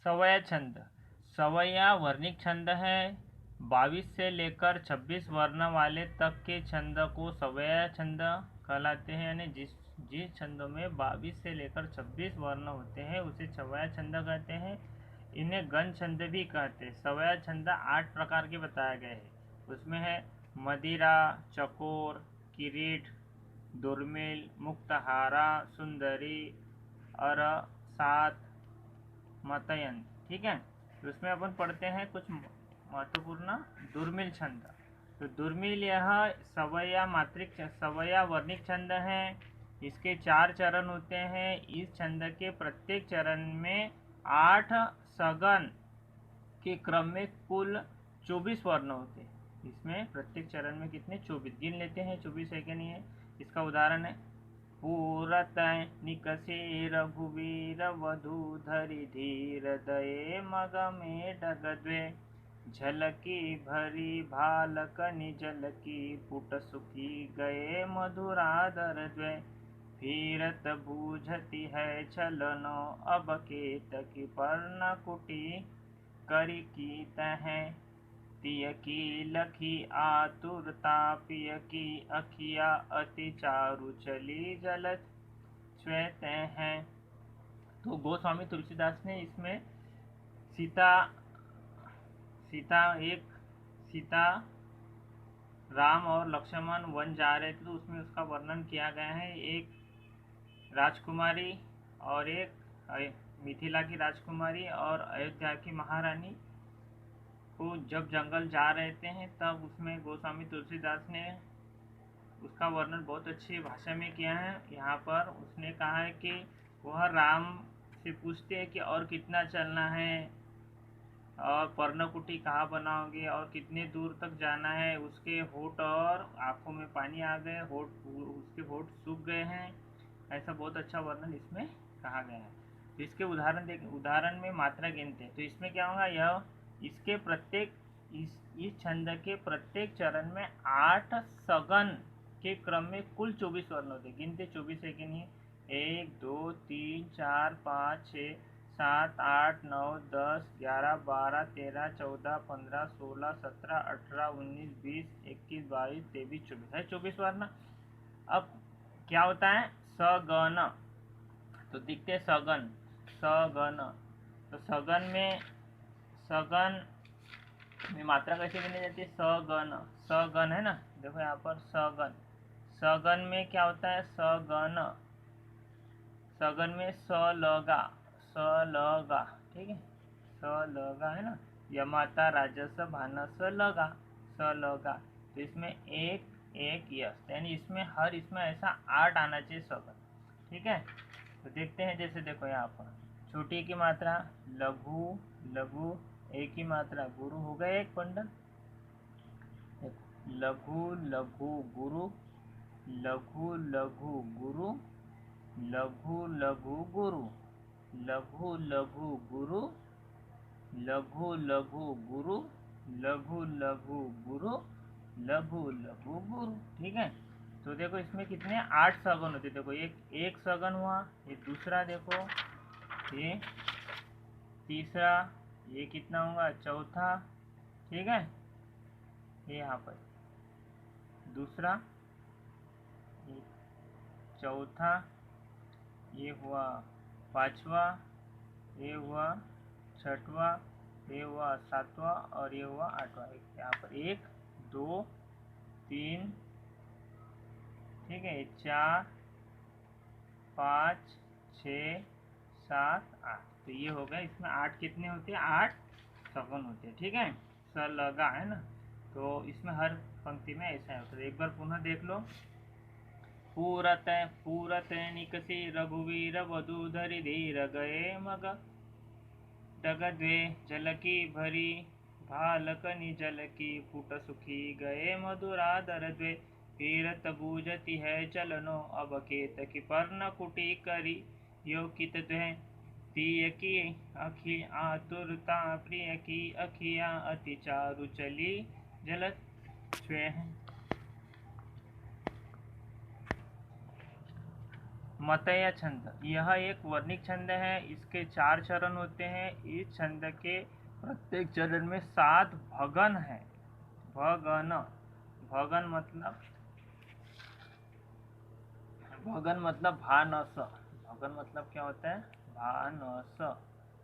सवया छंद। सवया वर्णिक छंद है। 22 से लेकर 26 वर्ण वाले तक के छंद को सवया छंद कहलाते हैं, यानी जिस छंदों में 22 से लेकर 26 वर्ण होते हैं उसे सवया छंद कहते हैं। इन्हें गण छंद भी कहते हैं। सवया छंद 8 प्रकार के बताए गए हैं। उसमें है मदिरा, चकोर, किरीट, दुर्मिल, मुक्तहारा, सुंदरी और सात, मतयन। ठीक है, तो उसमें अपन पढ़ते हैं कुछ महत्वपूर्ण दुर्मिल छंद। तो दुर्मिल यह सवया मात्रिक सवया वर्णिक छंद है। इसके 4 चरण होते हैं। इस छंद के प्रत्येक चरण में 8 सगन के क्रम में कुल 24 वर्ण होते हैं। इसमें प्रत्येक चरण में कितने 24 गिन लेते हैं, 24 है कि नहीं है। इसका उदाहरण है पूरत निकसे रघुवीर वधूधरि धीर दये मग में डगद्वे झलकी भरी भालक निजल की पुट सुखी गए मधुरादर द्वे फिरत बूझती है छलनो अब केतकी पर्ण कुटी करी की तह पिय की लखी आतुरता पिय की अखिया अति चारु चली जलत श्वेत है। तो गोस्वामी तुलसीदास ने इसमें सीता राम और लक्ष्मण वन जा रहे थे, तो उसमें उसका वर्णन किया गया है। एक राजकुमारी और एक मिथिला की राजकुमारी और अयोध्या की महारानी को जब जंगल जा रहे हैं तब उसमें गोस्वामी तुलसीदास ने उसका वर्णन बहुत अच्छी भाषा में किया है। यहाँ पर उसने कहा है कि वह राम से पूछते हैं कि और कितना चलना है और पर्णकुटी कहाँ बनाओगे और कितने दूर तक जाना है। उसके होठ और आंखों में पानी आ गए, उसके होठ सूख गए हैं। ऐसा बहुत अच्छा वर्णन इसमें कहा गया है। तो इसके उदाहरण में मात्रा गिनते हैं। तो इसमें क्या होगा, यह इसके प्रत्येक इस छंद के प्रत्येक चरण में 8 सगन के क्रम में कुल 24 वर्ण होते हैं। गिनते 24 है कि नहीं, 1 2 3 4 5 6 7 8 9 10 11 12 13 14 15 16 17 18 19 20 21 22 23 24 है 24 वर्ण। अब क्या होता है सगन, तो दिखते सगन सगन। तो सगन में मात्रा कैसे गिनी जाती है, सगन है ना। देखो यहाँ पर सगन में क्या होता है सगन में सलगा, ठीक है, सलगा है ना। यमाता राजस भानस लगा, सलगा। तो इसमें एक एक यस, यानी इसमें इसमें ऐसा 8 आना चाहिए सगन। ठीक है, तो देखते हैं। जैसे देखो यहाँ पर छोटी की मात्रा लघु, लघु एक की मात्रा गुरु हो गए एक बंडल। लघु लघु गुरु, लघु लघु गुरु, लघु लघु गुरु, लघु लघु गुरु, लघु लघु गुरु, लघु लघु गुरु, लघु लघु गुरु। ठीक है, तो देखो इसमें कितने 8 सगन होते। देखो एक सगन हुआ, ये दूसरा देखो, ये तीसरा, ये कितना होगा चौथा। ठीक है, ये यहाँ पर दूसरा, ये चौथा, ये हुआ पांचवा, ये हुआ छठवा, ये हुआ सातवां और ये हुआ आठवां। यहाँ पर 1 2 3, ठीक है, 4 5 6 7 8। तो ये हो गया। इसमें 8 कितने होते हैं, 8 सगुन होते हैं। ठीक है, स लगा है ना। तो इसमें हर पंक्ति में ऐसा होता है। एक बार पुनः देख लो। पूरत निकसी रघुवीर वधूधरि धीर गए मग डगद्वे झलकी भरी भालक निजल की फुट सुखी गए मधुरादर द्वे फिरत बूझती है चलनो अब केत की पर्ण कुटी करी यो कित द्वे प्रिय की अखि आतुरता प्रिय की अखिया अति चारु चली जलत स्वे। मतय छंद, यह एक वर्णिक छंद है। इसके 4 चरण होते हैं। इस छंद के प्रत्येक चरण में 7 भगन है। भगन, भगन मतलब भानस। भगन मतलब क्या होता है? भानस।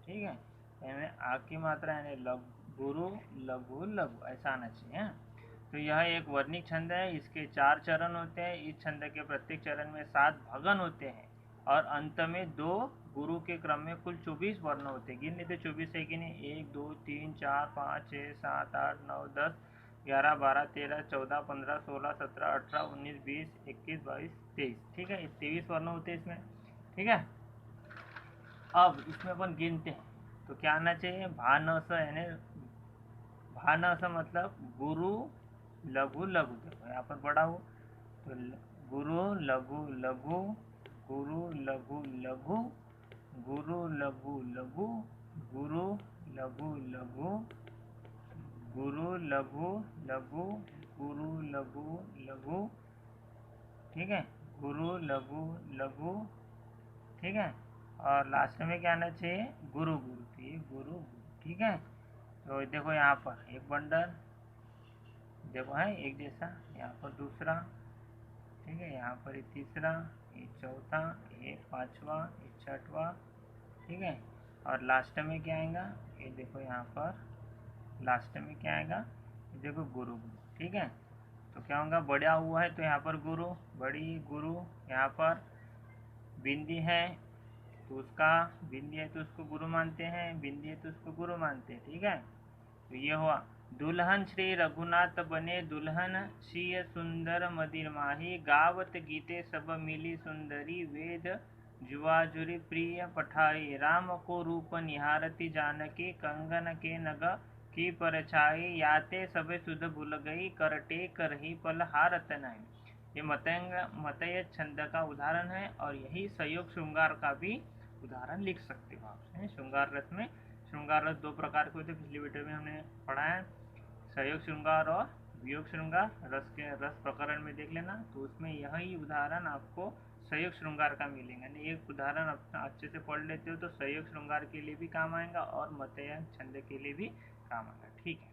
ठीक है, यानी आ की मात्रा यानी गुरु लघु लघु ऐसा आना चाहिए। तो यह एक वर्णिक छंद है। इसके 4 चरण होते हैं। इस छंद के प्रत्येक चरण में 7 भगन होते हैं और अंत में 2 गुरु के क्रम में कुल 24 वर्ण होते हैं। गिन लेते 24 है कि नहीं? 1 2 3 4 5 6 7 8 9 10 11 12 13 14 15 16 17 18 19 20 21 22 23। ठीक है, 23 वर्ण होते हैं इसमें। ठीक है, अब इसमें अपन गिनते हैं तो क्या आना चाहिए? भानस, यानी भानस मतलब गुरु लघु लघु। देखो यहाँ पर बड़ा हो तो गुरु लघु लघु, गुरु लघु लघु, गुरु लघु लघु, गुरु लघु लघु, गुरु लघु लघु, गुरु लघु लघु। ठीक है, गुरु लघु लघु। ठीक है, और लास्ट में क्या आना चाहिए? गुरु गुरु। तो ये गुरु गुरु। ठीक है, तो देखो यहाँ पर एक बंडल, देखो है एक जैसा, यहाँ पर दूसरा। ठीक है, यहाँ पर ये तीसरा, ये चौथा, ये पांचवा, ये छठवा। ठीक है, और लास्ट में क्या आएगा? ये देखो यहाँ पर लास्ट में क्या आएगा? ये देखो गुरु गुरु। ठीक है, तो क्या होगा? बड़ा हुआ है तो यहाँ पर गुरु, बड़ी गुरु। यहाँ पर बिंदी है तो उसका, बिंदी है तो उसको गुरु मानते हैं, बिंदी है तो उसको गुरु मानते हैं। ठीक है, तो ये हुआ दुल्हन श्री रघुनाथ बने दुल्हन, सिय सुंदर मदिर माही, गावत गीते सब मिली सुंदरी, वेद जुआजुरी प्रिय पठाई, राम को रूप निहारती जानकी, कंगन के नग की परछाई, याते सबे सुध भूल गई, करटे करही पल हारत नहीं। ये मतय छंद का उदाहरण है और यही सहयोग श्रृंगार का भी उदाहरण लिख सकते हो आप। श्रृंगार रस में, श्रृंगार रस 2 प्रकार के होते हैं, पिछली वीडियो में हमने पढ़ा है। सहयोग श्रृंगार और वियोग श्रृंगार। रस के रस प्रकरण में देख लेना, तो उसमें यही उदाहरण आपको सहयोग श्रृंगार का मिलेगा। यानी एक उदाहरण अपना अच्छे से पढ़ लेते हो तो सहयोग श्रृंगार के लिए भी काम आएगा और मतय छंद के लिए भी काम आएगा। ठीक है।